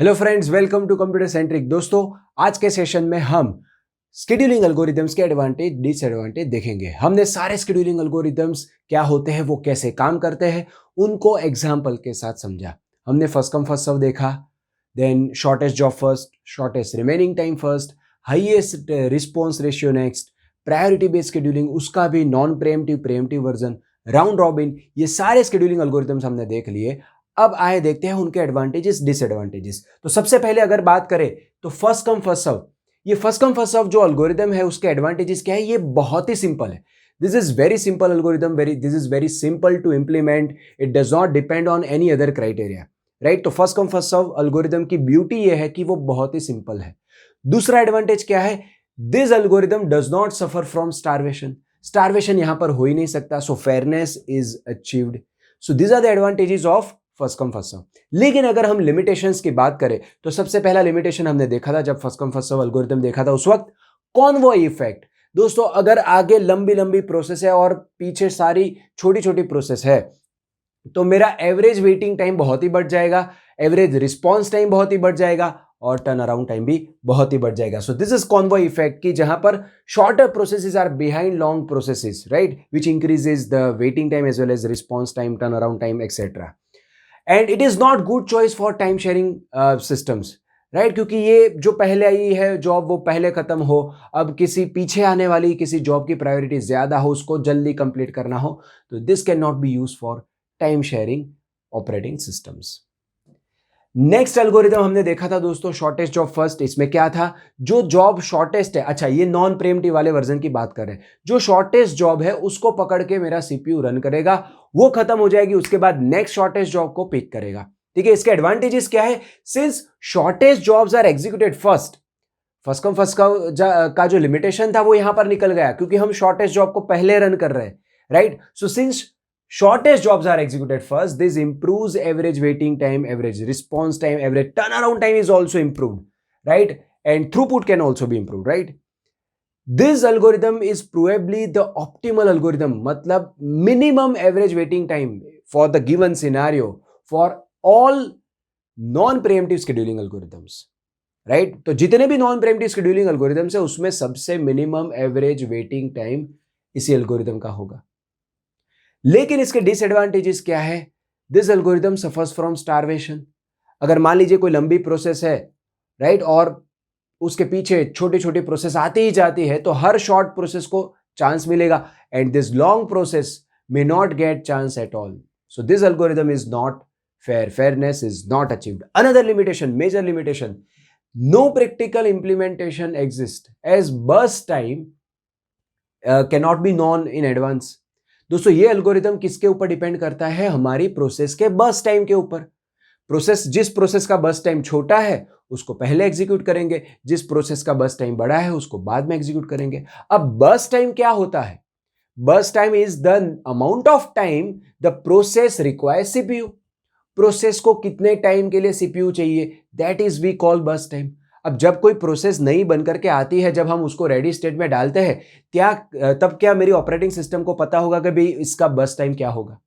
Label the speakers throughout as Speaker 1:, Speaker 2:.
Speaker 1: Hello friends, welcome to computer centric. दोस्तों, आज के सेशन में हम शेड्यूलिंग एल्गोरिदम्स के एडवांटेज डिसएडवांटेज देखेंगे। हमने सारे शेड्यूलिंग एल्गोरिदम्स क्या होते हैं, वो कैसे काम करते हैं, उनको एग्जाम्पल के साथ समझा। हमने फर्स्ट कम फर्स्ट सर्व देखा, then shortest job first, shortest remaining time first, highest response ratio next, priority based scheduling, उसका भी non preemptive preemptive version, round robin, ये सारे शेड्यूलिंग एल्गोरिदम्स हमने देख लिए। अब आए देखते हैं उनके एडवांटेजेस डिसएडवांटेजेस। तो सबसे पहले अगर बात करें तो फर्स्ट कम फर्स्ट सर्व, ये फर्स्ट कम फर्स्ट सर्व जो एल्गोरिदम है उसके एडवांटेजेस क्या है? ये बहुत ही सिंपल है। This is very simple algorithm, this is very simple to implement, it does not depend on any other criteria, right. तो first come first serve algorithm की ब्यूटी ये है कि वो बहुत ही सिंपल है। दूसरा एडवांटेज क्या है? This algorithm does not suffer from starvation. Starvation यहां पर हो ही नहीं सकता, so fairness is achieved. So these are the advantages of first come first serve. लेकिन अगर हम लिमिटेशंस की बात करें तो सबसे पहला लिमिटेशन हमने देखा था जब first come first serve algorithm देखा था, उस वक्त कॉन्वॉय इफेक्ट। दोस्तों, अगर आगे लंबी लंबी प्रोसेस है और पीछे सारी छोटी छोटी प्रोसेस है तो मेरा एवरेज वेटिंग टाइम बहुत ही बढ़ जाएगा, एवरेज रिस्पॉन्स टाइम बहुत ही बढ़ जाएगा और टर्न अराउंड टाइम भी बहुत ही बढ़ जाएगा। So this is convoy effect की जहां पर shorter processes are behind long processes, right, which increases the waiting time as well as response time, turn around time etcetera. And it is not good choice for time sharing systems, right, क्योंकि ये जो पहले आई है job वो पहले खत्म हो, अब किसी पीछे आने वाली किसी जॉब की प्रायोरिटी ज्यादा हो, उसको जल्दी कंप्लीट करना हो, तो this can not B use for time sharing operating systems. Next algorithm हमने देखा था दोस्तों शॉर्टेस्ट जॉब फर्स्ट। इसमें क्या था? जो जॉब शॉर्टेस्ट है, अच्छा ये नॉन प्रेएम्प्टिव वाले वर्जन की बात कर रहे हैं, जो शॉर्टेस्ट जॉब है उसको पकड़ के मेरा सीपीयू रन करेगा, वो खत्म हो जाएगी, उसके बाद नेक्स्ट शॉर्टेस्ट जॉब को पिक करेगा। ठीक है, इसके एडवांटेजेस क्या है? Since shortest jobs are executed first, first come first का जो लिमिटेशन था वो यहां पर निकल गया क्योंकि हम शॉर्टेस्ट जॉब को पहले रन कर रहे हैं, right. So since shortest jobs are executed first, this improves average waiting time, average response time, average turnaround time is also improved, right, and throughput can also be improved, right. This algorithm is probably the optimal algorithm, मतलब minimum average waiting time for the given scenario for all non preemptive scheduling algorithms, right. तो जितने भी non प्रेएम्प्टिव scheduling algorithms है उसमें सबसे minimum average waiting time इसी algorithm का होगा। लेकिन इसके डिसएडवांटेजेस क्या है? This algorithm suffers from starvation. अगर मान लीजिए कोई लंबी प्रोसेस है, राइट, और उसके पीछे छोटी छोटी प्रोसेस आती ही जाती है तो हर शॉर्ट प्रोसेस को चांस मिलेगा and this long process may not get chance at all. So this algorithm is not fair, fairness is not achieved. Another limitation, major limitation, no practical implementation exist as burst time can not be known in advance. दोस्तों, ये algorithm किसके ऊपर depend करता है? हमारी process के burst time के ऊपर। जिस प्रोसेस का बर्स्ट टाइम छोटा है उसको पहले एग्जीक्यूट करेंगे, जिस प्रोसेस का बर्स्ट टाइम बड़ा है उसको बाद में एग्जीक्यूट करेंगे। अब बर्स्ट टाइम क्या होता है? Burst time is the amount of time the process requires CPU. Process को कितने टाइम के लिए सीपीयू चाहिए, that is we call burst time. अब जब कोई प्रोसेस नई बन करके आती है, जब हम उसको रेडी स्टेट में डालते हैं, तब क्या मेरी ऑपरेटिंग सिस्टम को पता होगा कि भाई इसका बर्स्ट टाइम क्या होगा?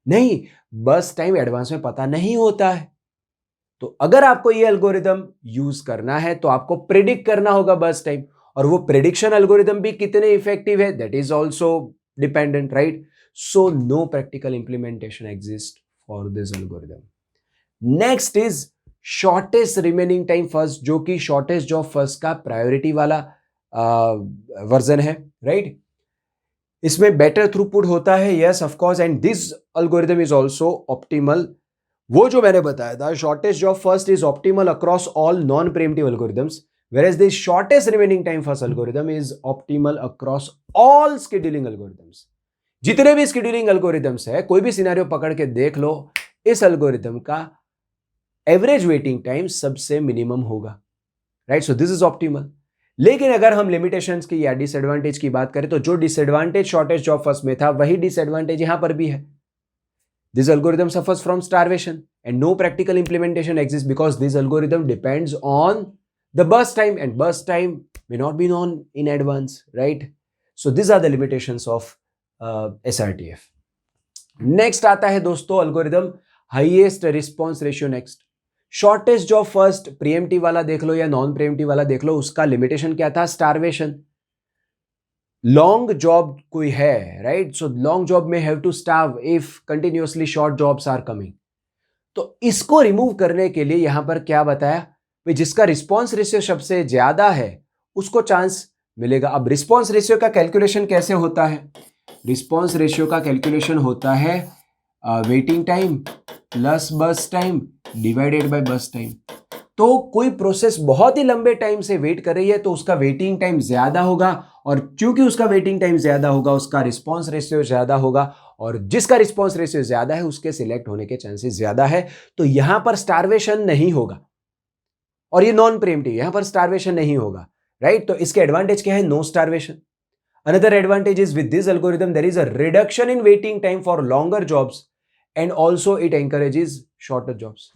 Speaker 1: नहीं, बर्स्ट टाइम एडवांस में पता नहीं होता है। तो अगर आपको ये एल्गोरिथम यूज करना है तो आपको प्रिडिक्ट करना होगा बर्स्ट टाइम, और वो प्रिडिक्शन एल्गोरिथम भी कितने इफेक्टिव है that is also dependent, right. So no practical implementation exist for this algorithm. Next is shortest remaining time first, जो कि शॉर्टेस्ट जॉब फर्स्ट का प्रायोरिटी वाला वर्जन है, राइट। इसमें बेटर थ्रूपुट होता है, yes of course, and this algorithm is also optimal. वो जो मैंने बताया था, shortest job first is optimal across all non preemptive algorithms, whereas the shortest remaining time first algorithm is optimal across all scheduling algorithms। जितने भी scheduling algorithms है, कोई भी सिनेरियो पकड़ के देख लो, इस एल्गोरिथम का एवरेज वेटिंग टाइम सबसे मिनिमम होगा, right. So this is optimal. लेकिन अगर हम लिमिटेशंस की या डिसएडवांटेज की बात करें तो जो डिसएडवांटेज शॉर्टेस्ट जॉब फर्स्ट में था वही डिसएडवांटेज यहां पर भी है। This algorithm suffers from starvation and no practical implementation exist because this algorithm depends on the burst time and burst time may not be known in advance, right? So these are the limitations of SRTF. Next आता है दोस्तों algorithm highest response ratio next. Shortest job first, pre-emptive वाला देख लो या non pre-emptive वाला देख लो, उसका limitation क्या था? स्टारवेशन। लॉन्ग जॉब कोई है, right? So long job may have to starve if continuously short jobs are coming. तो इसको रिमूव करने के लिए यहां पर क्या बताया भाई, जिसका रिस्पॉन्स रेशियो सबसे ज्यादा है उसको चांस मिलेगा। अब रिस्पॉन्स रेशियो का कैलकुलेशन कैसे होता है? रिस्पॉन्स रेशियो का कैलकुलेशन होता है वेटिंग टाइम प्लस बस टाइम डिवाइडेड बाय बस टाइम। तो कोई प्रोसेस बहुत ही लंबे टाइम से वेट कर रही है तो उसका वेटिंग टाइम ज्यादा होगा, और क्योंकि उसका वेटिंग टाइम ज्यादा होगा उसका रिस्पॉन्स रेशियो ज्यादा होगा, और जिसका रिस्पॉन्स रेशियो ज्यादा है उसके सिलेक्ट होने के चांसेस ज्यादा है। तो यहां पर स्टारवेशन नहीं होगा, और ये नॉन प्रीएम्प्टिव, यहां पर स्टारवेशन नहीं होगा, राइट? तो इसके एडवांटेज क्या है? No starvation. Another advantage is with this algorithm there is a reduction in waiting time for longer jobs and also it encourages shorter jobs.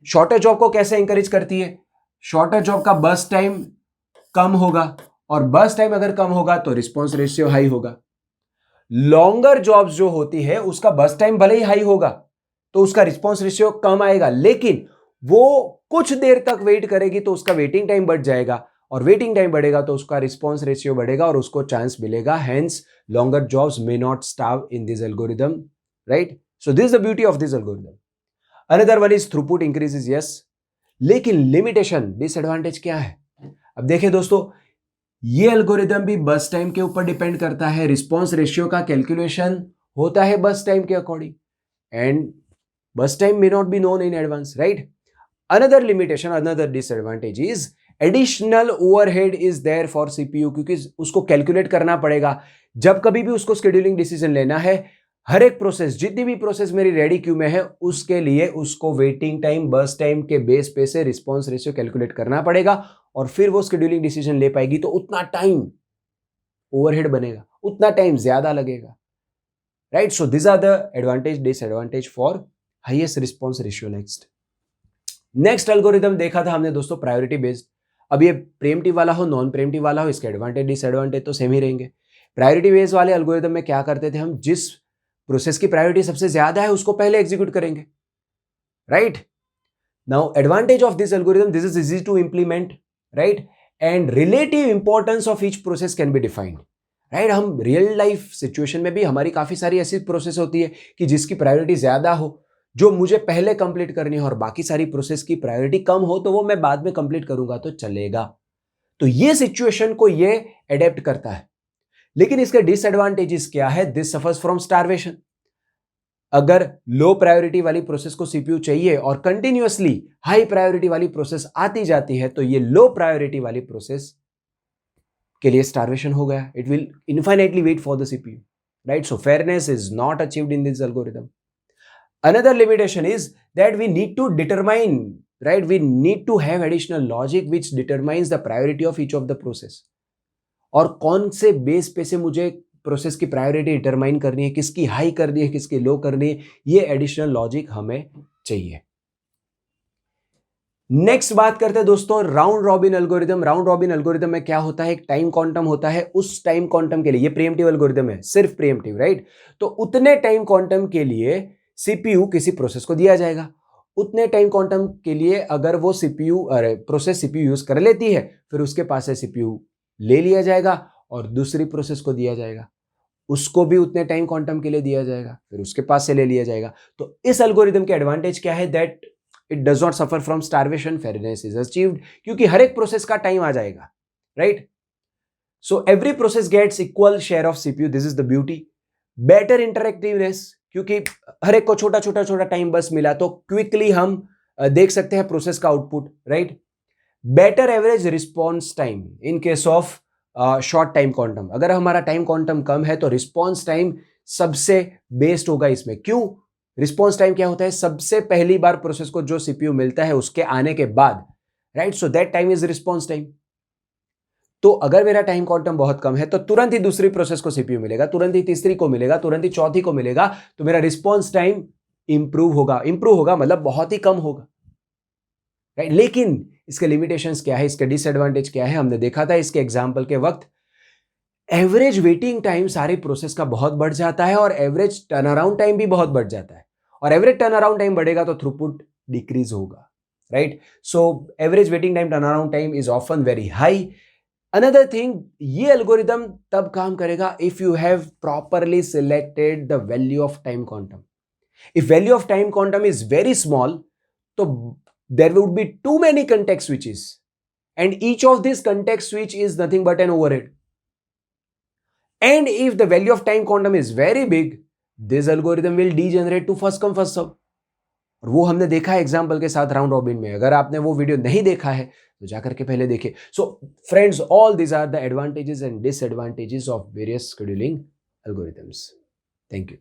Speaker 1: Shorter job को कैसे एनकरेज करती है? शॉर्टर जॉब का बस टाइम कम होगा, और बस टाइम अगर कम होगा तो रिस्पॉन्स रेशियो हाई होगा। लॉन्गर जॉब्स जो होती है उसका बस टाइम भले ही हाई होगा तो उसका रिस्पॉन्स रेशियो कम आएगा, लेकिन वो कुछ देर तक वेट करेगी तो उसका वेटिंग टाइम बढ़ जाएगा, और वेटिंग टाइम बढ़ेगा तो उसका रिस्पॉन्स रेशियो बढ़ेगा और उसको चांस मिलेगा। Hence longer jobs may not starve in this algorithm, right? So this is the beauty of this algorithm. Another one is throughput increases, yes, लेकिन लिमिटेशन, डिसएडवांटेज क्या है? अब देखिए दोस्तों, ये एल्गोरिथम भी बस टाइम के ऊपर डिपेंड करता है। रिस्पॉन्स रेशियो का कैलकुलेशन होता है बस टाइम के according, and burst time may not be known in advance, right? Another limitation, another disadvantage is additional overhead is there for CPU, क्योंकि उसको कैलकुलेट करना पड़ेगा। जब कभी भी उसको शेड्यूलिंग डिसीजन लेना है, हर एक प्रोसेस, जितनी भी प्रोसेस मेरी रेडी क्यू में है, उसके लिए उसको वेटिंग टाइम बस टाइम के बेस पे से रिस्पॉन्स रेशियो कैलकुलेट करना पड़ेगा, और फिर वो शेड्यूलिंग डिसीजन ले पाएगी। तो उतना टाइम ओवरहेड बनेगा, उतना टाइम ज्यादा लगेगा, right? So this are the advantage disadvantage for highest response ratio. Next algorithm देखा था हमने दोस्तों प्रायोरिटी बेस्ड। अब ये प्रीएम्प्टिव वाला हो नॉन प्रीएम्प्टिव वाला हो, इसके एडवांटेज डिसएडवांटेज तो सेम ही रहेंगे। प्रायोरिटी बेस्ड वाले एल्गोरिथम में क्या करते थे हम? जिस प्रोसेस की प्रायोरिटी सबसे ज्यादा है उसको पहले एग्जीक्यूट करेंगे, right? Now advantage of this algorithm, this is easy to implement, right? And relative importance of each process can be defined, right? हम रियल लाइफ सिचुएशन में भी हमारी काफी सारी ऐसी प्रोसेस होती है कि जिसकी प्रायोरिटी ज्यादा हो, जो मुझे पहले कंप्लीट करनी है, और बाकी सारी प्रोसेस की प्रायोरिटी कम हो तो वो मैं बाद में कंप्लीट करूंगा तो चलेगा। तो ये सिचुएशन को ये एडेप्ट करता है। लेकिन इसके डिसएडवांटेजेस क्या है? This suffers from starvation. अगर लो प्रायोरिटी वाली प्रोसेस को सीपीयू चाहिए और कंटिन्यूअसली हाई प्रायोरिटी वाली प्रोसेस आती जाती है, तो ये लो प्रायोरिटी वाली प्रोसेस के लिए स्टारवेशन हो गया। It will infinitely wait for the CPU, right? So fairness is not achieved in this algorithm. Another limitation is that we need to determine, right? We need to have additional logic which determines the priority of each of the process. और कौन से base पे से मुझे process की priority determine करनी है, किसकी हाई करनी है, किसकी लो करनी है, ये एडिशनल लॉजिक हमें चाहिए. नेक्स्ट बात करते हैं दोस्तों round robin algorithm. Round robin algorithm में क्या होता है? एक टाइम क्वांटम होता है. उस टाइम क्वांटम के लिए, ये प्रीएम्प्टिव एल्गोरिथम है, सिर्फ प्रीएम्प्टिव, राइट? तो उतने टाइम क्वांटम के लिए सीपीयू किसी प्रोसेस को दिया जाएगा. उतने टाइम क्वांटम के लिए अगर वो सीपीयू प्रोसेस सीपीयू यूज कर लेती है, फिर उसके पास से सीपीयू ले लिया जाएगा और दूसरी प्रोसेस को दिया जाएगा. उसको भी उतने टाइम क्वांटम के लिए दिया जाएगा, फिर उसके पास से ले लिया जाएगा. तो इस एल्गोरिथम के एडवांटेज क्या है? That it does not suffer from starvation, fairness is achieved, क्योंकि हर एक प्रोसेस का टाइम आ जाएगा, right? So every process gets equal share of CPU. This is the beauty. Better interactiveness, क्योंकि हर एक को छोटा छोटा छोटा टाइम बस मिला तो क्विकली हम देख सकते हैं प्रोसेस का output, right? Better average response time in case of short time quantum. अगर हमारा टाइम क्वांटम कम है तो रिस्पॉन्स टाइम सबसे बेस्ट होगा इसमें. क्यों? रिस्पॉन्स टाइम क्या होता है? सबसे पहली बार प्रोसेस को जो सीपीयू मिलता है उसके आने के बाद, right? So that time is response time. तो अगर मेरा टाइम क्वांटम बहुत कम है तो तुरंत ही दूसरी प्रोसेस को सीपीयू मिलेगा, तुरंत ही तीसरी को मिलेगा, तुरंत ही चौथी को मिलेगा, तो मेरा रिस्पॉन्स टाइम इंप्रूव होगा मतलब बहुत ही कम होगा, राइट? लेकिन इसके लिमिटेशंस क्या है, इसके डिसएडवांटेज क्या है, हमने देखा था इसके एग्जांपल के वक्त. एवरेज वेटिंग टाइम सारी प्रोसेस का बहुत बढ़ जाता है और एवरेज टर्न अराउंड टाइम भी बहुत बढ़ जाता है. और एवरेज टर्न अराउंड टाइम बढ़ेगा तो थ्रूपुट डिक्रीज होगा. right? So average waiting time, turnaround time is often very high. Another thing, ये algorithm तब काम करेगा if you have properly selected the value of time quantum. If value of time quantum is very small, तो there would be too many context switches, and each of these context switch is nothing but an overhead. And if the value of time quantum is very big, this algorithm will degenerate to first come first serve. और वो हमने देखा है example के साथ round robin में. अगर आपने वो वीडियो नहीं देखा है तो जाकर के पहले देखिए. So friends, all these are the advantages and disadvantages of various scheduling algorithms. Thank you.